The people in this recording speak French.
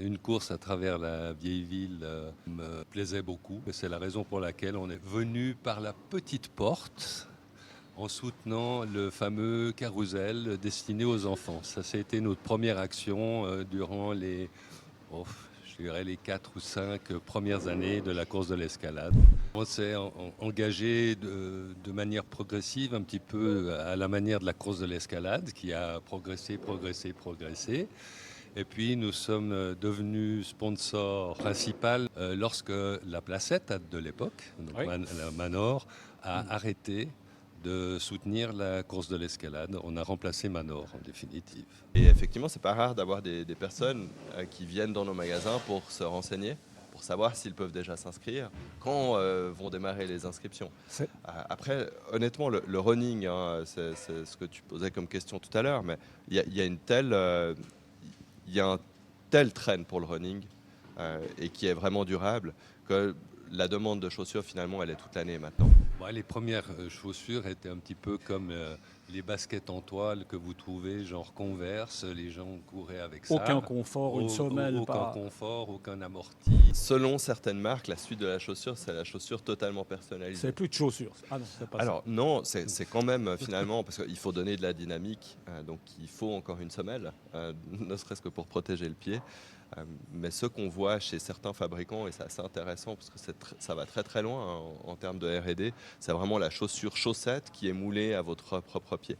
Une course à travers la vieille ville me plaisait beaucoup. Et c'est la raison pour laquelle on est venu par la petite porte en soutenant le fameux carrousel destiné aux enfants. Ça a été notre première action durant oh, je dirais les 4 ou 5 premières années de la course de l'escalade. On s'est engagé de manière progressive, un petit peu à la manière de la course de l'escalade, qui a progressé. Et puis nous sommes devenus sponsors principal lorsque la Placette de l'époque, donc Oui. la Manor, a arrêté de soutenir la course de l'escalade. On a remplacé Manor en définitive. Et effectivement, c'est pas rare d'avoir des personnes qui viennent dans nos magasins pour se renseigner, pour savoir s'ils peuvent déjà s'inscrire, quand vont démarrer les inscriptions. Après, honnêtement, le running, hein, c'est ce que tu posais comme question tout à l'heure, mais il y a il y a un tel trend pour le running et qui est vraiment durable que la demande de chaussures, finalement, elle est toute l'année maintenant. Ouais, les premières chaussures étaient un petit peu comme les baskets en toile que vous trouvez, genre Converse. Les gens couraient avec ça. Aucun confort, une semelle, Aucun pas. confort, aucun amorti. Selon certaines marques, la suite de la chaussure, c'est la chaussure totalement personnalisée. C'est plus de chaussures. Ah non, c'est pas ça. Alors non, c'est quand même finalement, parce qu'il faut donner de la dynamique, donc il faut encore une semelle, ne serait-ce que pour protéger le pied. Mais ce qu'on voit chez certains fabricants, et c'est assez intéressant parce que ça va très très loin hein, en termes de R&D, c'est vraiment la chaussure chaussette qui est moulée à votre propre pied.